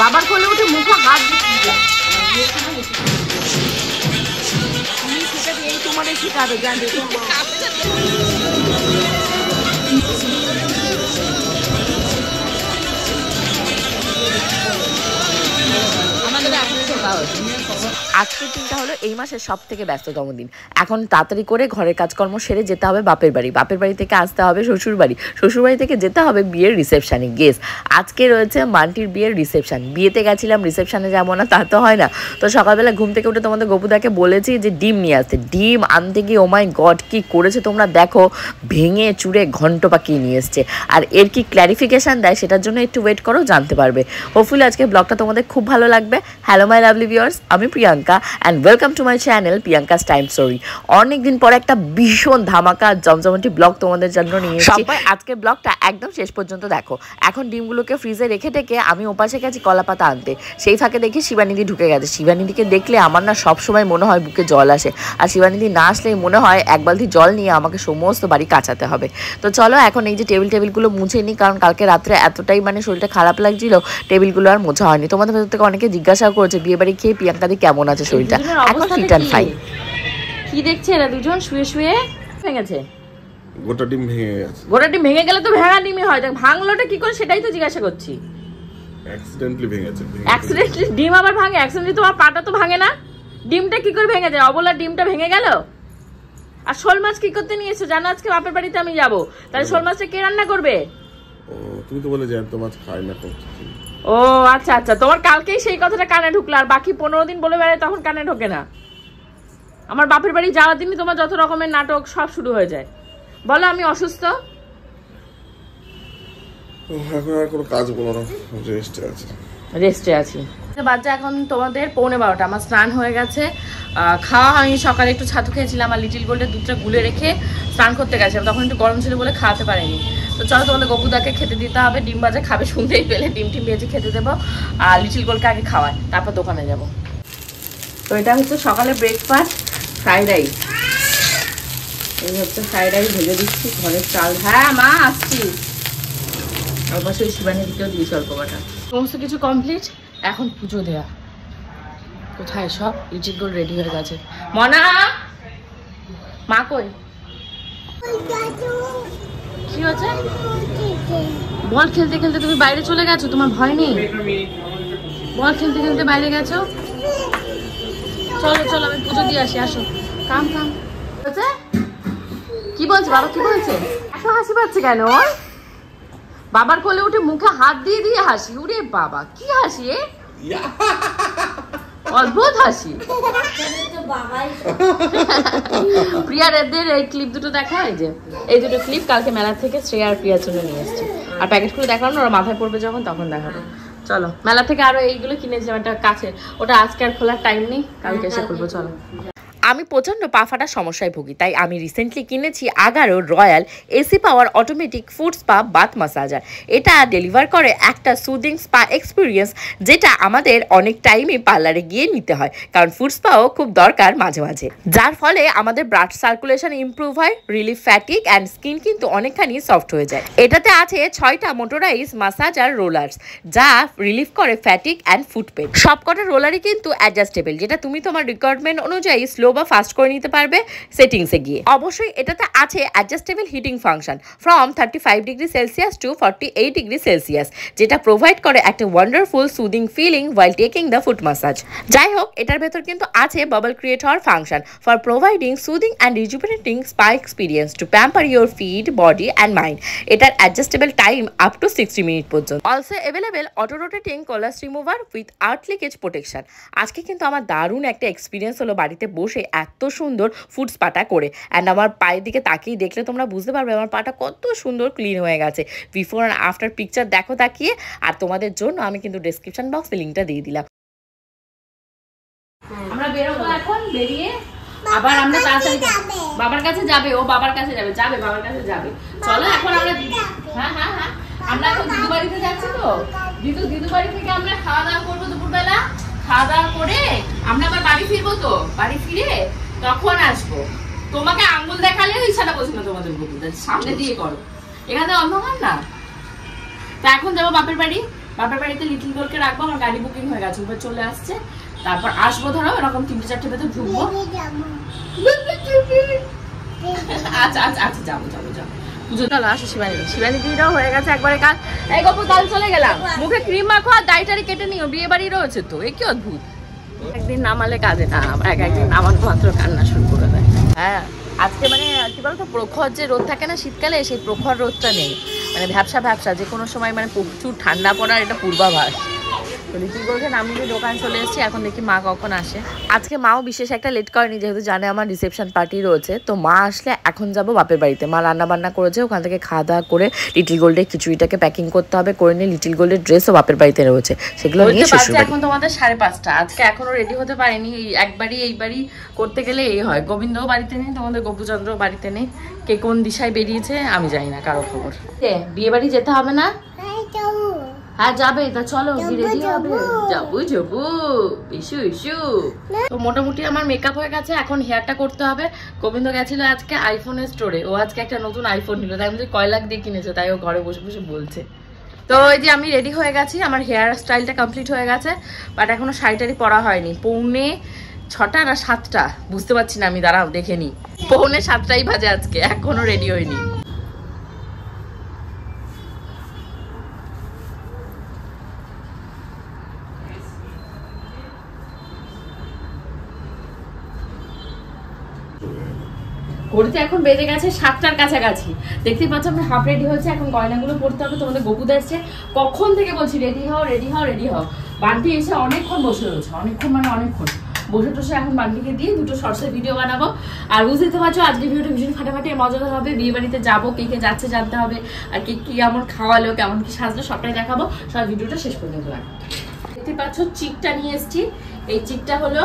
বাবার কোলে উঠে মুখে হাত দিচ্ছি তোমাদের শিখাবে জানবে আজকের দিনটা হলো এই মাসের সব থেকে ব্যস্ততম দিন। এখন তাড়াতাড়ি করে ঘরের কাজকর্ম সেরে যেতে হবে বাপের বাড়ি, বাপের বাড়ি থেকে আসতে হবে শ্বশুর বাড়ি, শ্বশুর বাড়ি থেকে যেতে হবে বিয়ের রিসেপশানে। গেস আজকে রয়েছে মান্টির বিয়ের রিসেপশান। বিয়েতে গেছিলাম, রিসেপশানে যাবো না তা তো হয় না। তো সকালবেলা ঘুম থেকে উঠে তোমাদের গপুদাকে বলেছি যে ডিম নিয়ে আসতে। ডিম আনতে গিয়ে ও মাই গড কি করেছে তোমরা দেখো, ভেঙে চুড়ে ঘন্ট পাকিয়ে নিয়ে এসছে। আর এর কি ক্ল্যারিফিকেশান দেয় সেটার জন্য একটু ওয়েট করো, জানতে পারবে। হোপফুলি আজকে ব্লগটা তোমাদের খুব ভালো লাগবে। হ্যালো মাই লাভলি ভিউয়ার্স, আমি Priyanka and welcome to my channel Priyanka's time story. অনেকদিন পর একটা ভীষণ ধামাকা জমজমাটি ব্লগ তোমাদের জন্য নিয়ে এসেছি। সবাই আজকের ব্লগটা একদম শেষ পর্যন্ত দেখো। এখন ডিমগুলোকে ফ্রিজে রেখে টেকে আমি ওপাশে গেছি কলা পাতা আনতে। সেই ফাঁকে দেখি শিবানিধি ঢুকে গেছে। শিবানিধিকে দেখলে আমার না সবসময় মনে হয় বুকে জল আসে, আর শিবানিধি না আসলেই মনে হয় এক বালতি জল নিয়ে আমাকে সমস্ত বাড়ি কাচাতে হবে। তো চলো এখন এই যে টেবিলগুলো মুছে নিই, কারণ কালকে রাত্রে এতটাই মানে শরীরটা খারাপ লাগছিল, টেবিলগুলো আর মোছা হয়নি। তোমাদের ভেতর থেকে অনেকে জিজ্ঞাসা করেছে বিয়ে বাড়ি খেয়ে প্রিয়াঙ্কাদি কেমন আছে শরীরটা। এখন ফিট অ্যান্ড ফাইন। কি দেখছে এরা দুজন শুয়ে শুয়ে? ভেঙেছে গোটা ডিম ভেঙে গেছে। গোটা ডিম ভেঙে গেলে তো ভেঙা ডিমই হয়, ভাঙলোটা কি করে সেটাই তো জিজ্ঞাসা করছি। অ্যাক্সিডেন্টলি ভেঙেছে। অ্যাক্সিডেন্টলি ডিম আবার ভাঙে? অ্যাক্সিডেন্টলি তোমার পাটা তো ভাঙে না, ডিমটা কি করে ভেঙে যায়? অবলা ডিমটা ভেঙে গেল। আর শোল মাছ কি করতে নিয়ে এসেছো জানো? আজকে বাপের বাড়িতে আমি যাবো, তাহলে শোল মাছটা কে রান্না করবে? ও তুমি তো বলে জ্যান্ত মাছ খাই না তো। ও আচ্ছা আচ্ছা, তোমার কালকেই সেই কথাটা কানে ঢুকলো, আর বাকি 15 দিন বলে বেড়ায় তখন কানে ঢোকে না। আমার বাপের বাড়ি যাওয়ার দিনই তোমার যত রকমের নাটক সব শুরু হয়ে যায়। বলো আমি অসুস্থ, এখন আর কোনো কাজ বলো না, রেস্টে আছি। বাচ্চা এখন তোমাদের 11:15। আমার স্নান হয়ে গেছে, খাওয়া হয়নি। সকালে একটু ছাতু খেয়েছিলাম আর লিটিল গোল্ডের দুধটা গুলে রেখে স্নান করতে গেছিলাম, তখন একটু গরম ছিল বলে খাওয়াতে পারিনি। তো চলো তোমাদের গপুদাকে খেতে দিতে হবে। ডিম ভাজা খাবে শুনতেই পেলে, ডিম ভেজে খেতে দেবো। আর লিটিল গোল্ডকে আগে খাওয়ায়, তারপর দোকানে যাব। তো এটা হচ্ছে সকালে ব্রেকফাস্ট, ফ্রাইড রাইস। এই হচ্ছে ফ্রাইড রাইস ভেজে দিচ্ছি, ঘরের চাল। হ্যাঁ মা আসছি। অবশ্যই শিবানীদিকেও দিয়েছি অল্প কটা। সমস্ত কিছু কমপ্লিট, এখন পুজো দেয়া। কোথায় সব? লিটিল গোল্ড রেডি হয়ে গেছে। মনা মা কই? কি হচ্ছে? বল খেলতে খেলতে তুমি বাইরে চলে গেছো, তোমার ভয় নেই? বল খেলতে খেলতে বাইরে গেছো। চলো চলো আমি পুজো দিয়ে আসি, আসো। কাম কাম কি বলছে বাবা? কি বলছে? এত হাসি পাচ্ছে কেন? বাবার কোলে উঠে মুখে হাত দিয়ে দিয়ে হাসি। উরে বাবা কি হাসি, অদ্ভুত হাসি। প্রিয়ার এদের এই ক্লিপ দুটো দেখা, এই দুটো ক্লিপ কালকে মেলা থেকে শ্রেয়া আর প্রিয়ার জন্য নিয়ে এসেছি। আর প্যাকেট খুলে দেখানো, ওরা মাথায় পড়বে যখন তখন দেখাবো। চলো মেলা থেকে আরো এইগুলো কিনেছিলাম, একটা কাছে, ওটা আজকে আর খোলার টাইম নেই, কালকে এসে খুলবো। চলো। আমি প্রচণ্ড পা ফাটার সমস্যায় ভুগি, তাই আমি রিসেন্টলি কিনেছি Agaro royal AC power automatic foot spa bath massager. এটা ডেলিভার করে একটা সুদিং স্পা এক্সপিরিয়েন্স, যেটা আমাদের অনেক টাইমই পার্লারে গিয়ে নিতে হয়, কারণ ফুড স্পাও খুব দরকার মাঝে মাঝে, যার ফলে আমাদের ব্লাড সার্কুলেশন ইমপ্রুভ হয়, রিলিফ ফ্যাটিক অ্যান্ড স্কিন কিন্তু অনেকখানি সফট হয়ে যায়। এটাতে আছে 6টা মোটরাইজ মাসাজার রোলার্স, যা রিলিফ করে ফ্যাটিক অ্যান্ড ফুট পেন। সবকটা রোলারই কিন্তু অ্যাডজাস্টেবল, যেটা তুমি তোমার রিকোয়ারমেন্ট অনুযায়ী স্লো বা ফাস্ট করে নিতে পারবে সেটিংসে গিয়ে। অবশ্যই এটাতে আছে adjustable heating function from 35 degree Celsius to 48 degree Celsius, যেটা প্রোভাইড করে একটা wonderful soothing feeling while taking the foot massage. যাই হোক, এটার ভেতর কিন্তু আছে bubble creator function for providing soothing and rejuvenating spa experience to pamper your feet, body and mind. এটার adjustable time up to 60 minute পর্যন্ত। Also available auto rotating callus remover with earth leakage protection. আজকে কিন্তু আমার দারুণ একটা experience হলো বাড়িতে বসে এত সুন্দর ফুড স্পাটা করে। অ্যান্ড আমার পায়ের দিকে তাকিয়ে দেখলে তোমরা বুঝতে পারবে আমার পাটা কত সুন্দর ক্লিন হয়ে গেছে। বিফোর অ্যান্ড আফটার পিকচার দেখো তাকিয়ে। আর তোমাদের জন্য আমি কিন্তু ডেসক্রিপশন বক্সে লিঙ্কটা দিয়ে দিলাম। আমরা বেরোবো এখন, বেরিয়ে আবার আমরা তাড়াতাড়ি বাবার কাছে যাবে, ও বাবার কাছে যাবে, বাবার কাছে যাবে। চলো এখন আমরা, হ্যাঁ হ্যাঁ হ্যাঁ, আমরা এখন দিদু বাড়িতে যাচ্ছি। তো দিদু বাড়ি থেকে আমরা খাওয়া দাওয়া করবো দুপুরবেলা। খাওয়া দাওয়া করে আমরা আবার বাড়ি ফিরবো। তো বাড়ি ফিরে তখন আসবো। তোমাকে আঙ্গুল দেখালেও ইচ্ছাটা বলছি না তোমাদের বন্ধুদের সামনে দিয়ে করো, এখানে অন্ধকার না। তা এখন যাবো বাপের বাড়ি, বাপের বাড়িতে লিটল গোলকে রাখবো, আমার গাড়ি বুকিং হয়ে গেছে, উপরে চলে আসছে, তারপর আসবো ধরো এরকম 3-4টে ভেতর ঢুকবো। আচ্ছা আচ্ছা আচ্ছা যাবো যাবো যাবো। পুজো চলো আসো। শিবানী দিদিরাও হয়ে গেছে একবারে কাল। এই গপু কাল চলে গেলাম, মুখে ক্রিম মাখো আর দাড়ি কেটে নিও, বিয়ে বাড়ি রয়েছে তো, এ কি অদ্ভুত। একদিন নামালে কাজে না, আমার একদিন নামানো মাত্র কান্না শুরু করে দেয়। হ্যাঁ আজকে মানে কি বলতো, প্রখর যে রোদ থাকে না শীতকালে, সেই প্রখর রোদটা নেই, মানে ভ্যাবসা যে কোনো সময় মানে প্রচুর ঠান্ডা পড়ার এটা পূর্বাভাস। তো লিটিল গোলকে নামিয়ে দোকান চলে এসেছি, এখন দেখি মা কখন আসে। আজকে মাও বিশেষ একটা লেট করেনি, যেহেতু জানে আমার রিসেপশন পার্টি রয়েছে। তো মা আসলে এখন যাবো বাপের বাড়িতে, মা রান্না বান্না করেছে, ওখান থেকে খাওয়া দাওয়া করে লিটিল গোল্ডের খিচুড়িটাকে প্যাকিং করতে হবে, করে নিয়ে লিটিল গোল্ডের ড্রেসও বাপের বাড়িতে রয়েছে, সেগুলো নিয়ে শ্বশুরবাড়ি। এখন তোমাদের 5:30, আজকে এখনো রেডি হতে পারিনি। এইবারই করতে গেলে এই হয়, গোবিন্দও বাড়িতে নেই, তোমাদের গোপুচন্দ্র বাড়িতে নেই, কে কোন দিশায় বেরিয়েছে আমি জানি না, কারো খবর। বিয়ে বাড়ি যেতে হবে না? হ্যাঁ যাবে, তা চলো রেডি হবে। যাবো ইস্যু। তো মোটামুটি আমার মেকআপ হয়ে গেছে, এখন হেয়ারটা করতে হবে। গোবিন্দ গেছিল আজকে আইফোনের স্টোরে, ও আজকে একটা নতুন আইফোন নিল, তাই বলছে কয় লাখ দিয়ে কিনেছে, তাই ও ঘরে বসে বসে বলছে। তো এই যে আমি রেডি হয়ে গেছি, আমার হেয়ার স্টাইলটা কমপ্লিট হয়ে গেছে, বাট এখনো শাড়িটারি পরা হয়নি। 6:45 না 7টা বুঝতে পারছি না আমি, দাঁড়াও দেখে নি, 6:45 বাজে আজকে, এখনো রেডি হয়নি। ঘড়িতে এখন বেজে গেছে 7টার কাছাকাছি, দেখতেই পাচ্ছ আমি হাফ রেডি হয়েছে, এখন গয়নাগুলো পড়তে হবে। তোমাদের গোপুদা এসছে, কখন থেকে বলছি রেডি হও। বান্টি এসে অনেকক্ষণ বসে রয়েছে, অনেকক্ষণ বসে এখন বান্টিকে দিয়ে 2টো শর্টসের ভিডিও বানাবো। আর বুঝতে পারছো আজকে ভিডিওটা ভীষণ ফাটাফাটি মজাদার হবে। বিয়ে বাড়িতে যাবো, কে যাচ্ছে জানতে হবে, আর কে কি কেমন খাওয়ালো, কেমন কি সাজলো, সবটাই দেখাবো। সব ভিডিওটা শেষ পর্যন্ত রাখবো। দেখতে পাচ্ছ চিকটা নিয়ে এসছি, এই চিকটা হলো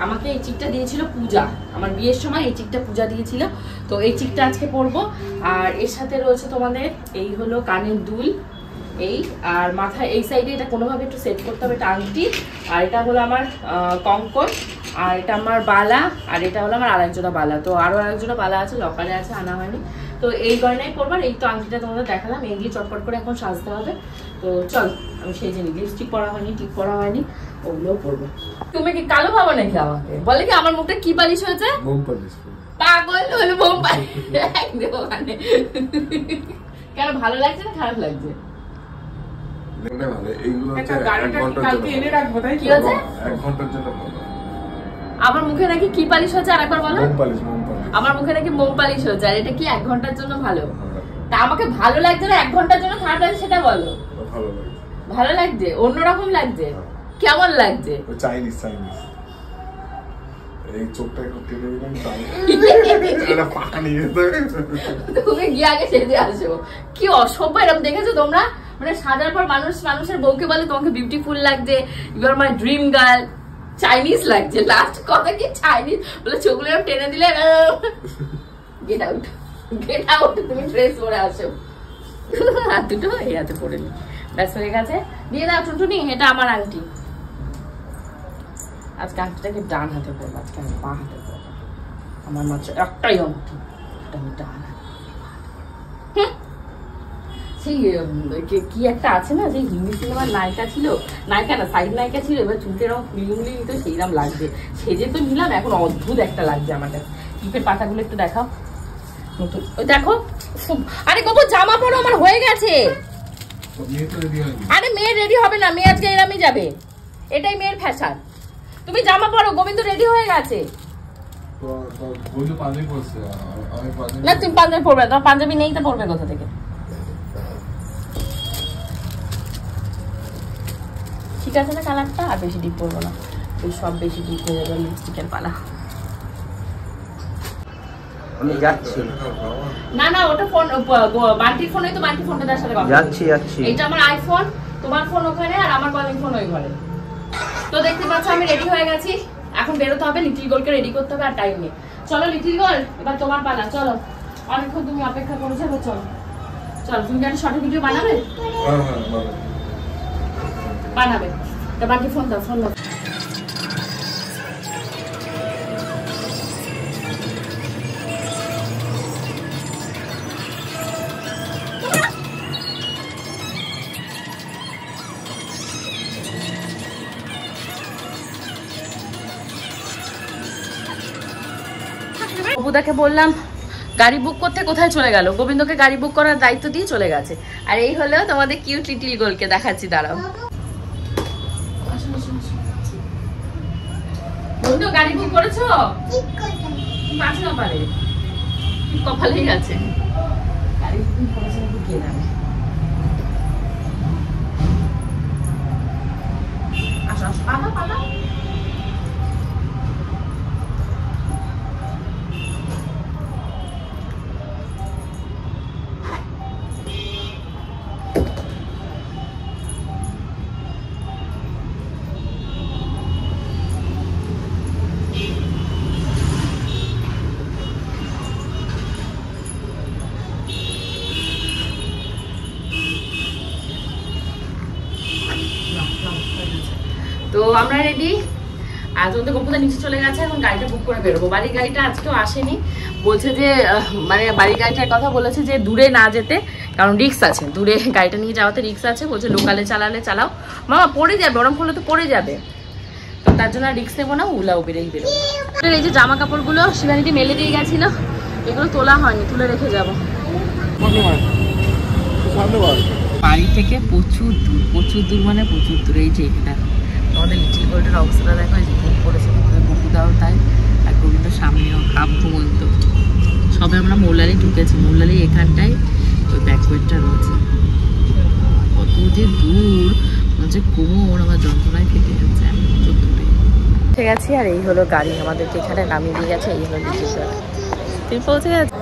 আমাকে এই চিকটা দিয়েছিল পূজা, আমার বিয়ের সময় এই চিকটা পূজা দিয়েছিল, তো এই চিকটা আজকে পরবো। আর এর সাথে রয়েছে তোমাদের এই হলো কানের দুল, এই আর মাথায় এই সাইডে এটা কোনোভাবে একটু সেট করতে হবে, এটা আংটি, আর এটা হলো আমার কঙ্কন, আর এটা আমার বালা, আর এটা হলো আমার আরেকজোড়া বালা। তো আরো আরেকজোড়া বালা আছে, লকারে আছে, আনা হয়নি। তো এই গয়নাই পরবার, এই তো আংটিটা তোমাদের দেখালাম, এই দিয়ে চটপট করে এখন সাজতে হবে। তো চল আমি সেই যে লিপস্টিক পরা হয়নি, টিপ পরা হয়নি, ওগুলোও পরবো। তুমি কি কালো ভাবো নাকি আমাকে? বলে কি আমার মুখটা কি পালিশ হয়েছে? পাগল হলো, বোম পালিশ ওখানে। কেন ভালো লাগছে না খারাপ লাগছে? আমার মুখে নাকি কি পালিশ হয়েছে আর একবার বলো? আমার মুখে নাকি মোম পালিশ হয়েছে, আর এটা কি 1 ঘন্টার জন্য ভালো? তা আমাকে ভালো লাগছে না 1 ঘন্টার জন্য খারাপ লাগছে সেটা বলো। ভালো লাগছে, অন্যরকম লাগছে, কেমন লাগছে? চাইনিজ এই চোখটা একটু কেটে দিলাম, এটা পাকা নিয়ে যেতে তুমি গিয়ে আগে সেজে আসো। কি অসভ্য, এরকম দেখেছো তোমরা? মানে সাজার পর মানুষের বউকে বলে তোমাকে বিউটিফুল লাগছে, you are my dream girl, Chinese লাগছে। লাস্ট কথা কি চাইনিজ বলে, চোখগুলো এরকম টেনে দিলে গেট আউট, তুমি ড্রেস পরে আসো। হাত দুটো এই হাতে পরে নি, ব্যাস হয়ে গেছে। দিয়ে দাও টুনটুনি, এটা আমার আংটি। আজকে আংটিটাকে ডান হাতে পরবো, আজকে আমি বাঁ হাতে পরবো। আমার মাত্র একটাই আংটি, এটা আমি ডান হাতে। সেই কি একটা আছে না, যে হিন্দি সিনেমার নায়িকা ছিল, নায়িকা না সাইড নায়িকা ছিল, এবার চুলকে এরকম ফুলি নিত, সেইরকম লাগছে। সেজে তো নিলাম, এখন অদ্ভুত একটা লাগছে আমার কাছে। টিপের পাতাগুলো একটু দেখাও, নতুন দেখো। আরে কত জামা পরো, আমার হয়ে গেছে। আরে মেয়ে রেডি হবে না, মেয়ে আজকে এরামই যাবে, এটাই মেয়ের ফ্যাশন। তুমি জামা পরো, গোবিন্দ রেডি হয়ে গেছে। না তুমি পাঞ্জাবি পরবে, তোমার পাঞ্জাবি নেই তো পরবে কোথা থেকে? ঠিক আছে না কালারটা? আর বেশি ডিপ পরবো না, ওই সব বেশি ডিপ হয়ে যাবে লিপস্টিকের পালা। আমি যাচ্ছি। না না ওটা ফোন, বান্টির ফোনে, তো বান্টির ফোনটা তার সাথে কথা যাচ্ছি। এটা আমার আইফোন, তোমার ফোন ওখানে, আর আমার কলিং ফোন ওই ঘরে। তো দেখতে পাচ্ছ আমি রেডি হয়ে গেছি, এখন বেরোতে হবে, লিটিল গোলকে রেডি করতে হবে, আর টাইম নেই। চলো লিটিল গোল, এবার তোমার পালা, চলো। অনেকক্ষণ তুমি অপেক্ষা করেছো, চলো চলো। তুমি একটা শর্ট ভিডিও বানাবে? বানাবে। তা বাকি ফোন দাও, ফোন দাও। গোপুদাকে বললাম গাড়ি বুক করতে, কোথায় চলে গেল? গোবিন্দকে গাড়ি বুক করার দায়িত্ব দিয়ে চলে গেছে। আর এই হলো তোমাদের কিউট লিটিল গোলকে দেখাচ্ছি, দাঁড়াও। বন্ধু গাড়ি বুক করেছো? পাঁচ না পারে কপালেই আছে। গাড়ি বুকিং করেছে নাকি কে জানে। আসো আসো, পালা পালা। তো আমরা রেডি। আজ তো গোপুদা নিচে চলে গেছে, এখন গাড়িটা বুক করে বেরোবো। বাড়ির গাড়িটা আজকেও আসেনি, বলছে যে মানে বাড়ির গাড়িটার কথা বলেছে যে দূরে না যেতে, কারণ রিক্স আছে, দূরে গাড়িটা নিয়ে যাওয়াতে রিক্স আছে। বলছে লোকালে চালালে চালাও, মামা পড়ে যাবে, ওরম করলে তো পড়ে যাবে, তো তার জন্য রিক্স নেবো না, উলাও বেরেই বেরোবো। এই যে জামা কাপড়গুলো শিবানীটি মেলে দিয়ে গেছিল, এগুলো তোলা হয়নি, তুলে রেখে যাবো। বাড়ি থেকে প্রচুর দূর, প্রচুর দূর মানে প্রচুর দূর। এই যে দেখো আমাদের লিটিল গোল্ডের অবস্থাটা দেখো, এই যে ঘুম পড়েছে, বকুদাও তাই, আর গোবিন্দ সামনেও হাফ ঘুমন্ত। সবে আমরা মৌলালি ঢুকেছি, মৌলালি এখানটায় ওই ব্যাকওয়েটটা রয়েছে। কত যে দূর, হচ্ছে কোমর আমার যন্ত্রণায় ফেটে যাচ্ছে, এত দূরে ঠিক আছে। আর এই হলো গাড়ি, আমাদেরকে এখানে নামিয়ে দিয়ে গেছে। এই হলো লিটিল গোল্ড, তুমি পৌঁছে গেছে।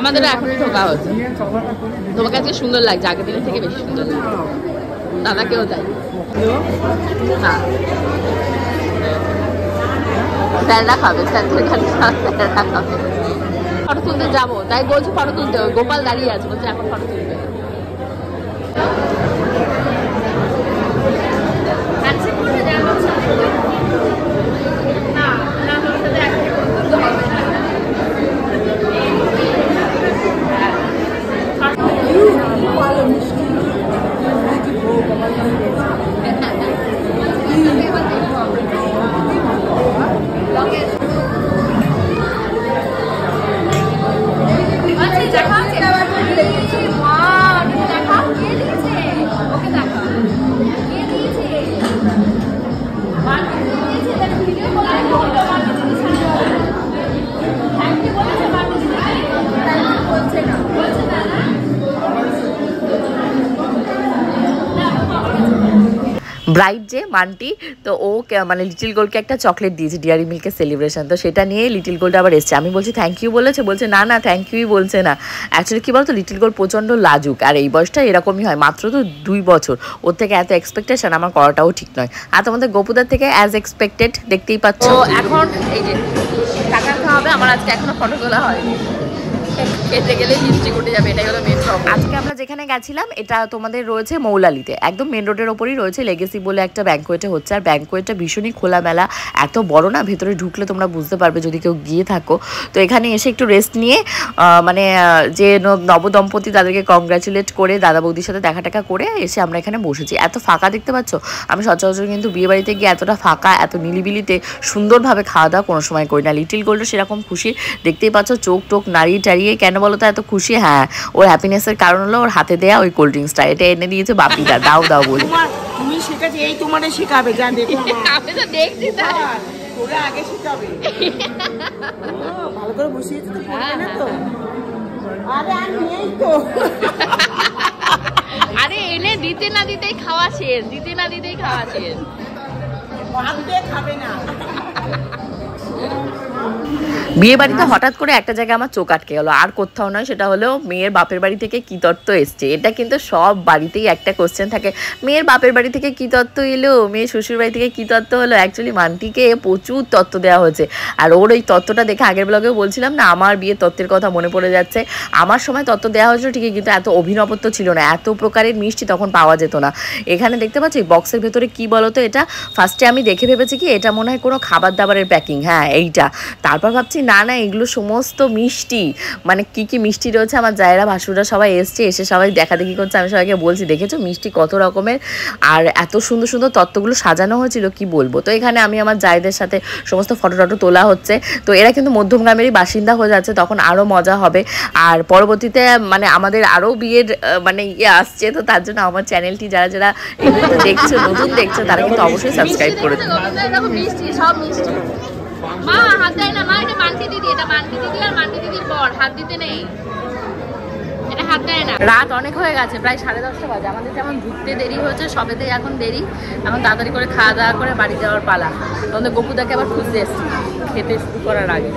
আমাদের এখনই ঢোকা হচ্ছে। তোমার কাছে সুন্দর লাগছে, আগের দিনের থেকে বেশি সুন্দর লাগছে। দাদাকেও তাই। না স্যাররা খাবে, স্যারদের খালি স্যাররা খাবে। ফটো তুলতে যাবো, তাই বলছি ফটো তুলতে। গোপাল দাঁড়িয়ে আছে, বলছে এখন ফটো তুলবে। ব্রাইড যে মান্টি, তো ও মানে লিটিল গোল্ডকে একটা চকলেট দিয়েছে ডিয়ারি মিল্কের সেলিব্রেশন, তো সেটা নিয়ে লিটিল গোল্ড আবার এসছে। আমি বলছি থ্যাংক ইউ বলেছে, বলছে না না থ্যাংক ইউই বলছে না। অ্যাকচুয়ালি কী বলতো, লিটিল গোল্ড প্রচণ্ড লাজুক, আর এই বয়সটা এরকমই হয়, মাত্র তো 2 বছর। ওর থেকে এত এক্সপেকটেশন আমার করাটাও ঠিক নয়। আর তোমাদের গোপুদার থেকে অ্যাজ এক্সপেক্টেড দেখতেই পাচ্ছ। এখন এই যে টাকা খাওয়াবে, আমার আজকে এখনো ফটো তোলা হয়নি, খেতে গেলে লিপস্টিক উঠে যাবে, এটাই হলো মেন প্রবলেম। আজকে আমরা যেখানে গেছিলাম এটা তোমাদের রয়েছে মৌলালিতে, একদম মেন রোডের ওপরই রয়েছে। লেগেসি বলে একটা ব্যাঙ্কোয়েটে হচ্ছে, আর ব্যাঙ্কোয়েটটা ভীষণই খোলামেলা, এত বড় না, ভেতরে ঢুকলে তোমরা বুঝতে পারবে যদি কেউ গিয়ে থাকো। তো এখানে এসে একটু রেস্ট নিয়ে মানে যে নবদম্পতি তাদেরকে কংগ্রাচুলেট করে দাদা বৌদির সাথে দেখা টাকা করে এসে আমরা এখানে বসেছি। এত ফাঁকা দেখতে পাচ্ছ, আমি সচরাচর কিন্তু বিয়ে বাড়িতে গিয়ে এতটা ফাঁকা, এত নিলিবিলিতে সুন্দরভাবে খাওয়া দাওয়া কোনো সময় করি না। লিটিল গোল্ডও সেরকম খুশি, দেখতেই পাচ্ছ চোখ টোক নাড়িয়ে টাড়িয়ে। কেন বলো তো এত খুশি? হ্যাঁ, ওর হ্যাপিনেসের কারণ হলো ওর হাতে দেয়া ওই কোল্ড ড্রিঙ্কসটা, এটা এনে দিয়েছে বাপিদা, দাও দাও বলে। তুমি শেখাচ্ছি, এই তোমারে শেখাবে, যা দেখো আমি তো দেখছি তাই, ওরা আগে শেখাবে। ভালো করে বসিয়েছি তো, পড়বে না তো? আরে আর নেই তো। আরে এনে দিতে না দিতেই খাওয়া শেষ, দিতে না দিতেই খাওয়া শেষ। ভাবতে খাবে না। বিয়ে বাড়িতে হঠাৎ করে একটা জায়গায় আমার চোখ আটকে গেল, আর কোথাও নয়, সেটা হলো মেয়ের বাপের বাড়ি থেকে কি তত্ত্ব এসছে। এটা কিন্তু সব বাড়িতেই একটা কোশ্চেন থাকে, মেয়ের বাপের বাড়ি থেকে কি তত্ত্ব এলো, মেয়ের শ্বশুর বাড়ি থেকে কি তত্ত্ব হলো। অ্যাকচুয়ালি মান্টিকে প্রচুর তত্ত্ব দেওয়া হয়েছে, আর ওর ওই তত্ত্বটা দেখে আগের ব্লগেও বলছিলাম না, আমার বিয়ের তত্ত্বের কথা মনে পড়ে যাচ্ছে। আমার সময় তত্ত্ব দেওয়া হয়েছিল ঠিকই, কিন্তু এত অভিনবত্ব ছিল না, এত প্রকারের মিষ্টি তখন পাওয়া যেত না। এখানে দেখতে পাচ্ছি বক্সের ভেতরে কি বলতো এটা, ফার্স্টে আমি দেখে ভেবেছি কি এটা মনে হয় কোনো খাবার দাবারের প্যাকিং, হ্যাঁ এইটা। তারপর ভাবছি না না এগুলো সমস্ত মিষ্টি, মানে কি কি মিষ্টি রয়েছে। আমার জায়েরা ভাসুরা সবাই এসছে, এসে সবাই দেখা দেখি করছে, আমি সবাইকে বলছি দেখেছো মিষ্টি কত রকমের, আর এত সুন্দর সুন্দর তত্ত্বগুলো সাজানো হয়েছিল কি বলবো। তো এখানে আমি আমার জায়েদের সাথে সমস্ত ফটো টটো তোলা হচ্ছে। তো এরা কিন্তু মধ্যমগ্রামেরই বাসিন্দা হয়ে যাচ্ছে, তখন আরও মজা হবে। আর পরবর্তীতে মানে আমাদের আরও বিয়ের মানে আসছে, তো তার জন্য আমার চ্যানেলটি যারা যারা দেখছো নতুন দেখছো তারা কিন্তু অবশ্যই সাবস্ক্রাইব করে দিও। মিষ্টি সব মিষ্টি মা হাত দেয় না, মা এটা মান্টি দিদি, এটা মান্টি দিদি আর মান্টি দিদির পর হাত দিতে নেই, এটা হাত দেয় না। রাত অনেক হয়ে গেছে, প্রায় 10:30 বাজে। আমাদের যেমন ঘুরতে দেরি হয়েছে, সবেতেই এখন দেরি। এখন তাড়াতাড়ি করে খাওয়া দাওয়া করে বাড়ি যাওয়ার পালা। তোমাদের গপুদাকে আবার খুঁজতে এসছি খেতে শুরু করার আগে।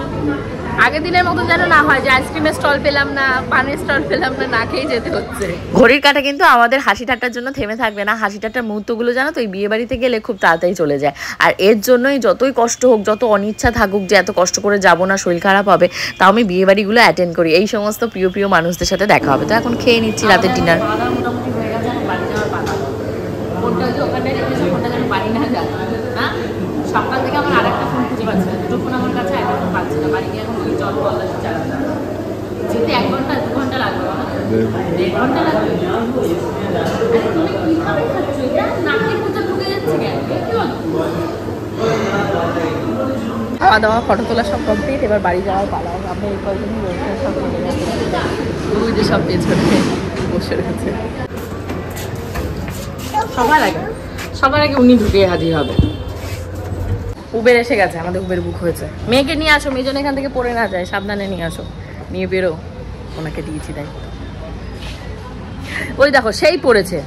আগের দিনের মতন যেন না হয় যে আইসক্রিমের স্টল পেলাম না, পানের স্টল পেলাম না, না খেয়ে যেতে হচ্ছে। ঘড়ির কাঁটা কিন্তু আমাদের হাসি ঠাট্টার জন্য থেমে থাকবে না। হাসি ঠাট্টার মুহূর্তগুলো জানো তো এই বিয়ে বাড়িতে গেলে খুব তাড়াতাড়ি চলে যায়। আর এর জন্যই যতই কষ্ট হোক, যত অনিচ্ছা থাকুক যে এত কষ্ট করে যাবো না, শরীর খারাপ হবে, তাও আমি বিয়ে বাড়িগুলো অ্যাটেন্ড করি। এই সমস্ত প্রিয় প্রিয় মানুষদের সাথে দেখা হবে। তো এখন খেয়ে নিচ্ছি রাতের ডিনার। মোটামুটি হয়ে গেছে, বাড়ি যাওয়ার পালা। ফোনটা যে ওখানে রেখেছি, ফোনটা যেন বাড়ি না যায়। হ্যাঁ, সকাল থেকে আমার আরেকটা ফোন খুঁজে পাচ্ছি না, দুটো ফোন আমার কাছে, একটা ফোন পাচ্ছি না। বাড়ি গিয়ে এখন ওই জল বললা চালাতে যেতে 1 ঘন্টা 2 ঘন্টা লাগবে, 1.5 ঘন্টা লাগবে। তুমি কিভাবে খাচ্ছ এটা? নাকে কোথা ঢুকে যাচ্ছে কেন? খাওয়া দাওয়া ফটো তোলা সব কমপ্লিট, এবার বাড়ি যাওয়ার পালা। আমরা এই কয়েকদিনই রয়েছে সব চলে গেছে, ওই যে সব পেছনে বসে রয়েছে। সবার আগে উনি ঢুকে হাজির হবে। উবের এসে গেছে, আমাদের উবের বুক হয়েছে। মেয়েকে নিয়ে আসো, মেয়ে যেন এখান থেকে পড়ে না যায়, সাবধানে নিয়ে আসো, নিয়ে বেরো। ওনাকে দিয়েছি তাই। ওই দেখো সেই পড়েছে।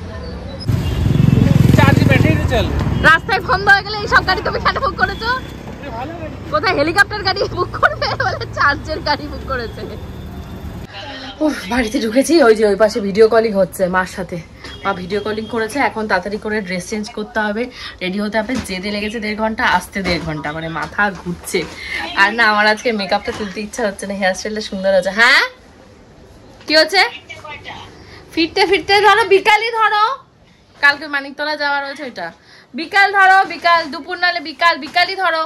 রাস্তায় বন্ধ হয়ে গেলে এইসব গাড়ি তুমি কেন বুক করেছো? কোথায় হেলিকপ্টার গাড়ি বুক করবে বলে চার্জের গাড়ি বুক করেছে। বাড়িতে ঢুকেছি, ওই যে ওই পাশে ভিডিও কলিং হচ্ছে মার সাথে। মা ভিডিও কলিং করেছে, এখন তাড়াতাড়ি করে ড্রেস চেঞ্জ করতে হবে, রেডি হতে হবে। যেতে লেগেছে 1.5 ঘন্টা, আসতে 1.5 ঘন্টা, মানে মাথা ঘুরছে। আর না আমার আজকে মেকআপটা তুলতে ইচ্ছা হচ্ছে না, হেয়ার স্টাইলটা সুন্দর হচ্ছে। হ্যাঁ কি হচ্ছে? ফিরতে ফিরতে ধরো বিকালই ধরো, কালকে মানিকতলা যাওয়ার রয়েছে ওইটা। বিকাল ধরো, বিকাল, দুপুর নালে বিকাল, বিকালই ধরো।